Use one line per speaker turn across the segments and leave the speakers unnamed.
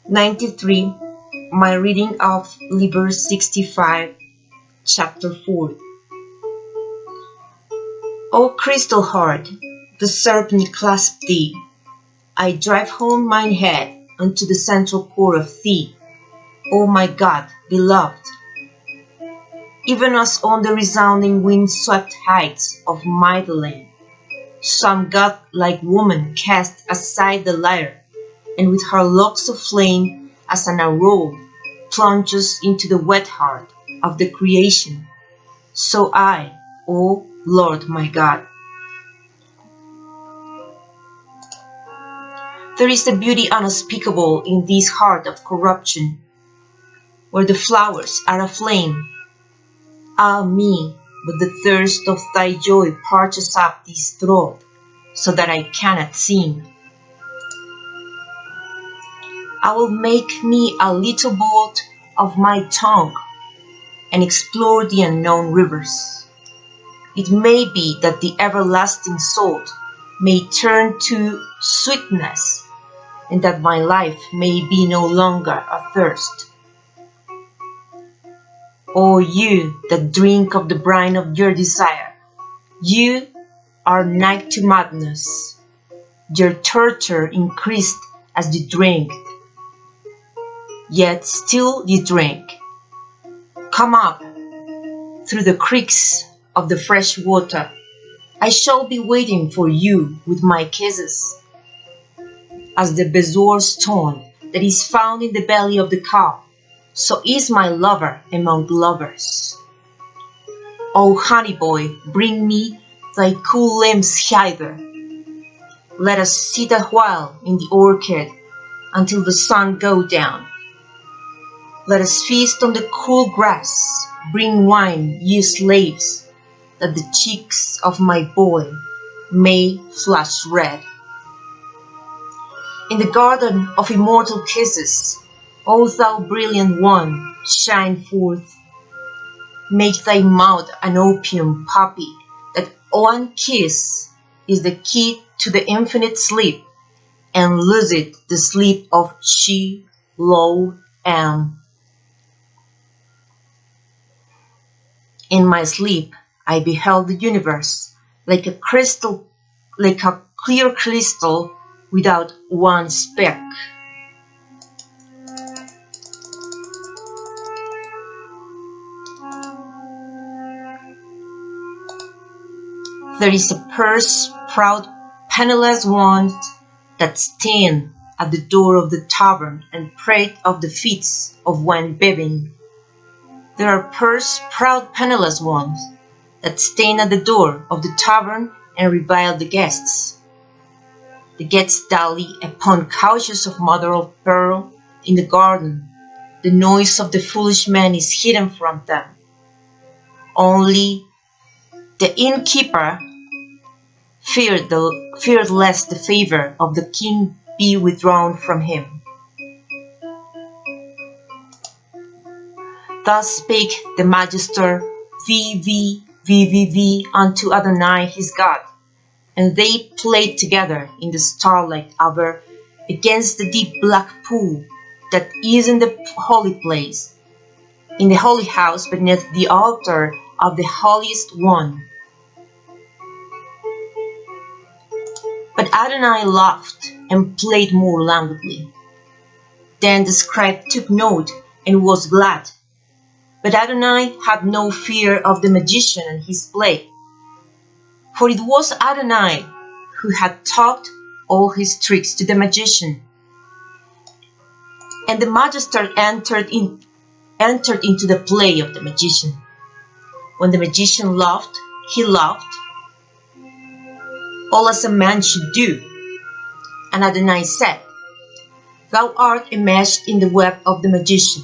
93. My reading of Liber 65, Chapter 4. O crystal heart, the serpent clasped thee. I drive home mine head unto the central core of thee, O my God, beloved. Even as on the resounding wind-swept heights of Magdalene, some god-like woman cast aside the lyre, and with her locks of flame as an arrow plunges into the wet heart of the creation, so I, O Lord my God. There is a beauty unspeakable in this heart of corruption, where the flowers are aflame. Ah me, but the thirst of thy joy parches up this throat, so that I cannot sing. I will make me a little boat of my tongue, and explore the unknown rivers. It may be that the everlasting salt may turn to sweetness, and that my life may be no longer athirst. O you that drink of the brine of your desire, you are nigh to madness. Your torture increased as you drank, yet still you drink. Come up through the creeks of the fresh water. I shall be waiting for you with my kisses, as the bezoar stone that is found in the belly of the cow, so is my lover among lovers. O honey boy, bring me thy cool limbs hither. Let us sit a while in the orchard until the sun go down. Let us feast on the cool grass. Bring wine, ye slaves, that the cheeks of my boy may flush red. In the garden of immortal kisses, O thou brilliant one, shine forth. Make thy mouth an opium poppy, that one kiss is the key to the infinite sleep, and lose it the sleep of she, lo, am. In my sleep I beheld the universe like a clear crystal without one speck. There is a purse-proud, penniless one that stand at the door of the tavern and prate of the feats of one Bevin. There are purse-proud, penniless ones that stand at the door of the tavern and revile the guests. The guests dally upon couches of mother of pearl in the garden. The noise of the foolish man is hidden from them. Only the innkeeper feared lest the favor of the king be withdrawn from him. Thus spake the magister VVVVV unto Adonai his God, and they played together in the starlight over against the deep black pool that is in the holy place, in the holy house beneath the altar of the holiest one. But Adonai laughed and played more languidly. Then the scribe took note and was glad. But Adonai had no fear of the magician and his play, for it was Adonai who had taught all his tricks to the magician. And the magister entered into the play of the magician. When the magician laughed, he laughed, all as a man should do. And Adonai said, Thou art enmeshed in the web of the magician.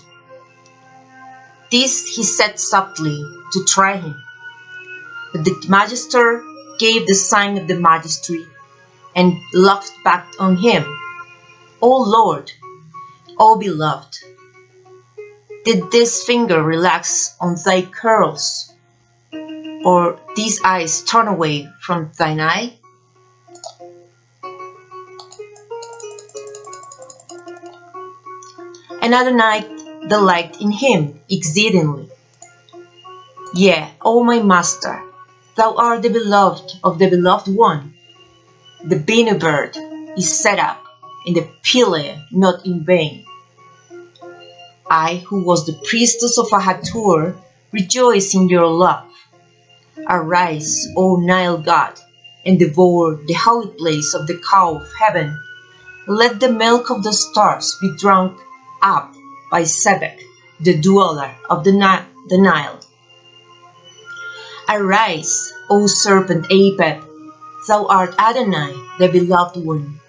This he said softly to try him. But the magister gave the sign of the majesty and laughed back on him. O Lord, O beloved, did this finger relax on thy curls, or these eyes turn away from thine eye? and Adonai delight in him exceedingly. Yea, O my master, thou art the beloved of the beloved one. The Benu bird is set up in the pillar not in vain. I, who was the priestess of Ahatur, rejoice in your love. Arise, O Nile God, and devour the holy place of the cow of heaven. Let the milk of the stars be drunk up by Sebek, the dweller of the Nile. Arise, O serpent Apep, thou art Adonai, the beloved one.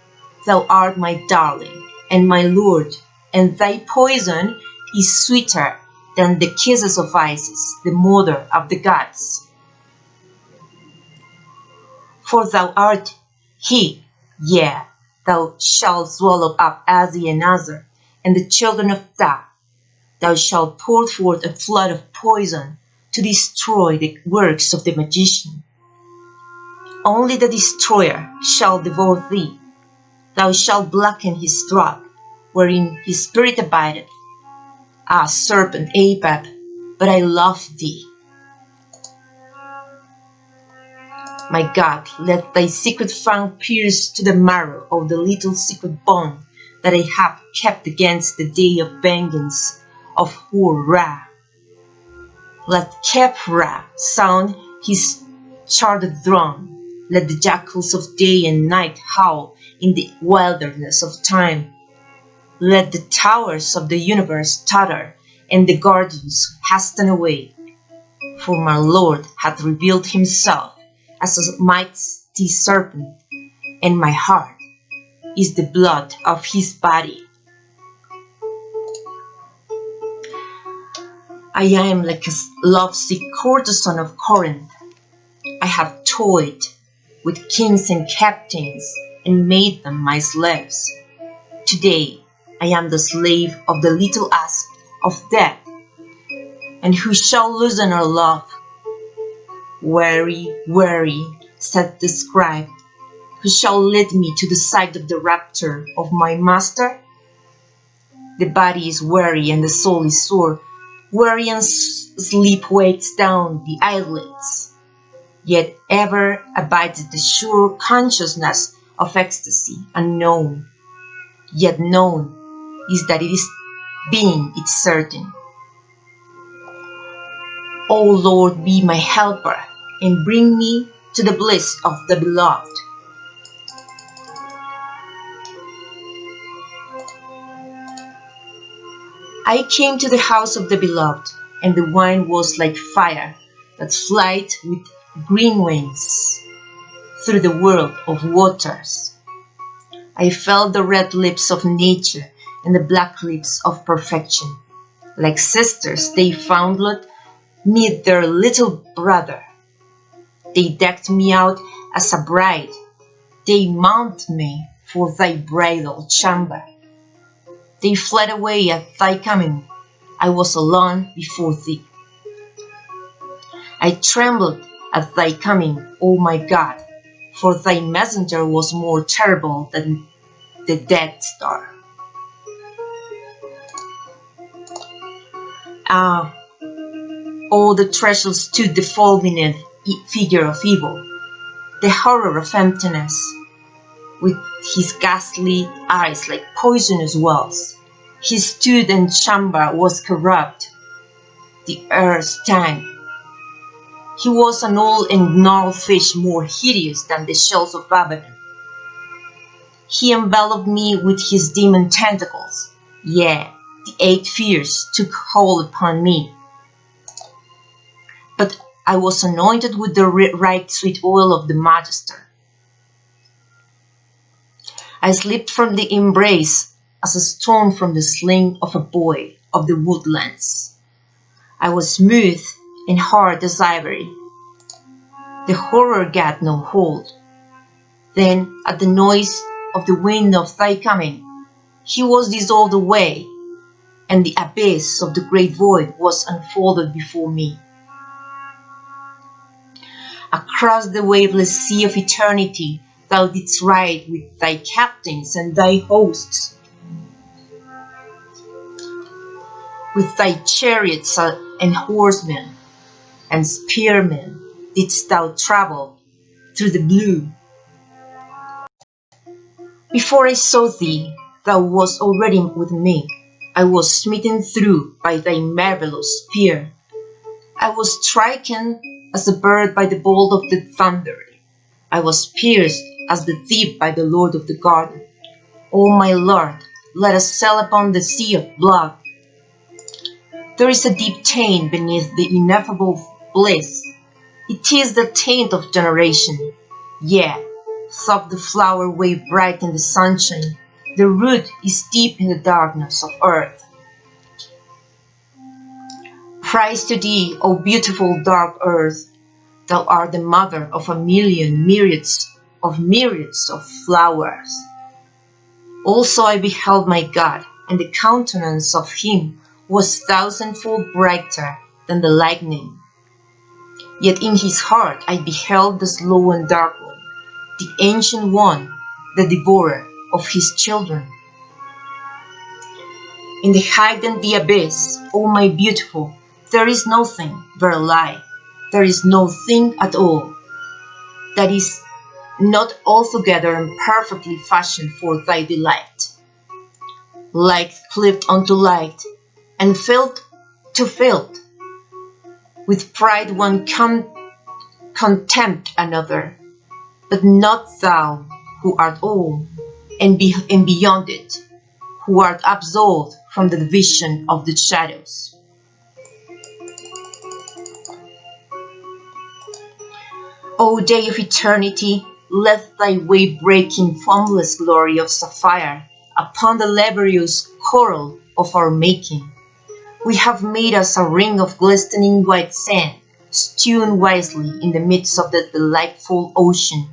Thou art my darling and my lord, and thy poison is sweeter than the kisses of Isis, the mother of the gods. For thou art he, yea, thou shalt swallow up Azi and Azar, and the children of Ta. Thou shalt pour forth a flood of poison to destroy the works of the magician. Only the destroyer shall devour thee. Thou shalt blacken his drug, wherein his spirit abideth. Ah, serpent Apep, but I love thee. My God, let thy secret fang pierce to the marrow of the little secret bond that I have kept against the day of vengeance of Hur-Ra. Let Kep-Ra sound his chartered drum. Let the jackals of day and night howl in the wilderness of time. Let the towers of the universe totter and the guardians hasten away. For my Lord hath revealed himself as a mighty serpent, and my heart is the blood of his body. I am like a lovesick courtesan of Corinth. I have toyed with kings and captains and made them my slaves. Today I am the slave of the little asp of death, and who shall loosen our love? Weary, weary, said the scribe, who shall lead me to the side of the rapture of my master? The body is weary and the soul is sore, weary and sleep weighs down the eyelids. Yet ever abides the sure consciousness of ecstasy, unknown, yet known is that it is being it's certain. O Lord, be my helper, and bring me to the bliss of the beloved. I came to the house of the beloved, and the wine was like fire that flieth with green wings through the world of waters. I felt the red lips of nature and the black lips of perfection. Like sisters, they fondled me their little brother. They decked me out as a bride. They mounted me for thy bridal chamber. They fled away at thy coming. I was alone before thee. I trembled at thy coming, O my God, for thy messenger was more terrible than the Death Star. Ah, all the treasures stood the fulminant figure of evil, the horror of emptiness, with his ghastly eyes like poisonous wells. His stood and chamber was corrupt. The air stank. He was an old and gnarled fish more hideous than the shells of Babylon. He enveloped me with his demon tentacles. Yea, the 8 fears took hold upon me. But I was anointed with the right sweet oil of the Magister. I slipped from the embrace as a stone from the sling of a boy of the woodlands. I was smooth and hard as ivory. The horror gat no hold. Then, at the noise of the wind of thy coming, he was dissolved away, and the abyss of the great void was unfolded before me. Across the waveless sea of eternity thou didst ride with thy captains and thy hosts. With thy chariots and horsemen and spearmen didst thou travel through the blue. Before I saw thee, thou wast already with me. I was smitten through by thy marvelous spear. I was stricken as a bird by the bolt of the thunder. I was pierced as the thief by the Lord of the garden. O my Lord, let us sail upon the sea of blood. There is a deep taint beneath the ineffable bliss. It is the taint of generation. Yea, though the flower wave bright in the sunshine, the root is deep in the darkness of earth. Praise to thee, O beautiful dark earth! Thou art the mother of a million myriads of flowers. Also I beheld my God, and the countenance of him was thousandfold brighter than the lightning. Yet in his heart I beheld the slow and dark one, the ancient one, the devourer of his children. In the height and the abyss, O my beautiful, there is nothing, verily, there is no thing at all that is not altogether and perfectly fashioned for thy delight. Light cleaved unto light, and filth to filth. With pride one contempt another, but not thou, who art all, and beyond it, who art absolved from the division of the shadows. O day of eternity, let thy wave break in foamless glory of sapphire upon the laborious coral of our making. We have made us a ring of glistening white sand, strewn wisely in the midst of the delightful ocean.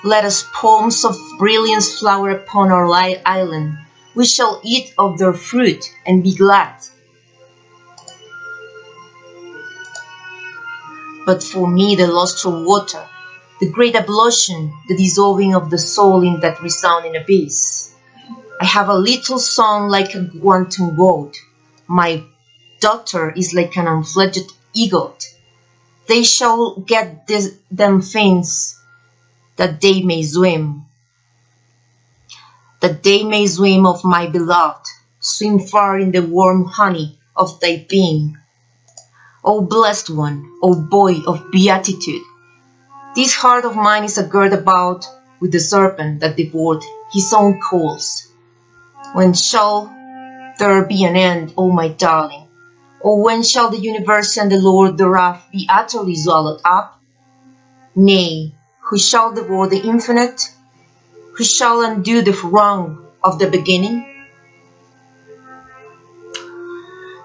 Let us palms of brilliance flower upon our island. We shall eat of their fruit and be glad. But for me the lustral water, the great ablution, the dissolving of the soul in that resounding abyss. I have a little son like a wanton goat. My daughter is like an unfledged eagle. They shall get them fins that they may swim. That they may swim of my beloved, swim far in the warm honey of thy being. O blessed one, O boy of beatitude! This heart of mine is girt about with the serpent that devoured his own coals. When shall there be an end, O my darling? Or when shall the universe and the Lord thereof be utterly swallowed up? Nay, who shall devour the infinite? Who shall undo the wrong of the beginning?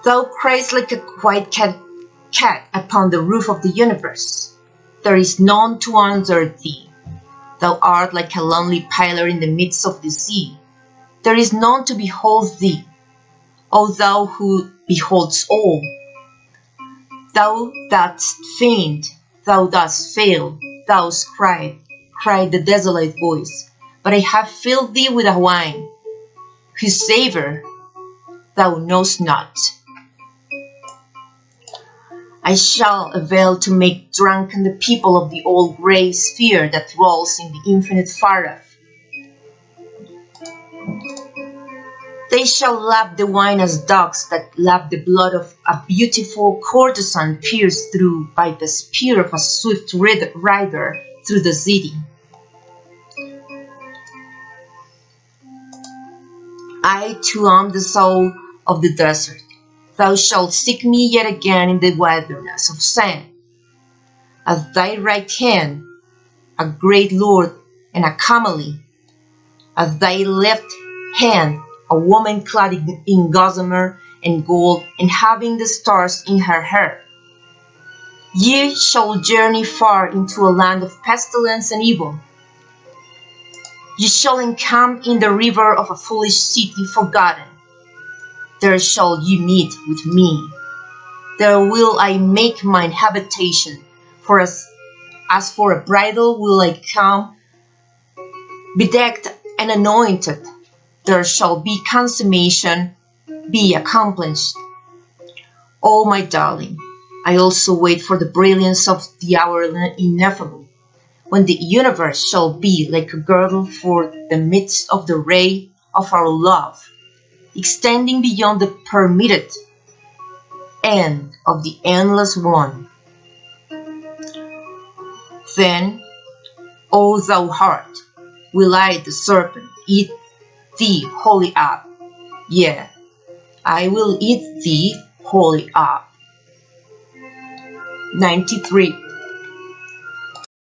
Thou criest like a white cat upon the roof of the universe. There is none to answer thee. Thou art like a lonely pillar in the midst of the sea. There is none to behold thee, O thou who beholdest all. Thou dost faint, thou dost fail, thou cried the desolate voice. But I have filled thee with a wine, whose savour thou knowest not. I shall avail to make drunken the people of the old grey sphere that rolls in the infinite far off. They shall lap the wine as dogs that lap the blood of a beautiful courtesan pierced through by the spear of a swift rider through the city. I too am the soul of the desert. Thou shalt seek me yet again in the wilderness of sand. At thy right hand, a great lord and a camel. At thy left hand, a woman clad in gossamer and gold and having the stars in her hair. Ye shall journey far into a land of pestilence and evil. Ye shall encamp in the river of a foolish city forgotten. There shall ye meet with me. There will I make mine habitation, for as for a bridal will I come, bedecked and anointed. there shall be consummation, be accomplished. Oh, my darling, I also wait for the brilliance of the hour ineffable, when the universe shall be like a girdle for the midst of the ray of our love, extending beyond the permitted end of the endless one. Then, O thou heart, will I, the serpent, eat thee wholly up. Yea, I will eat thee wholly up. 93.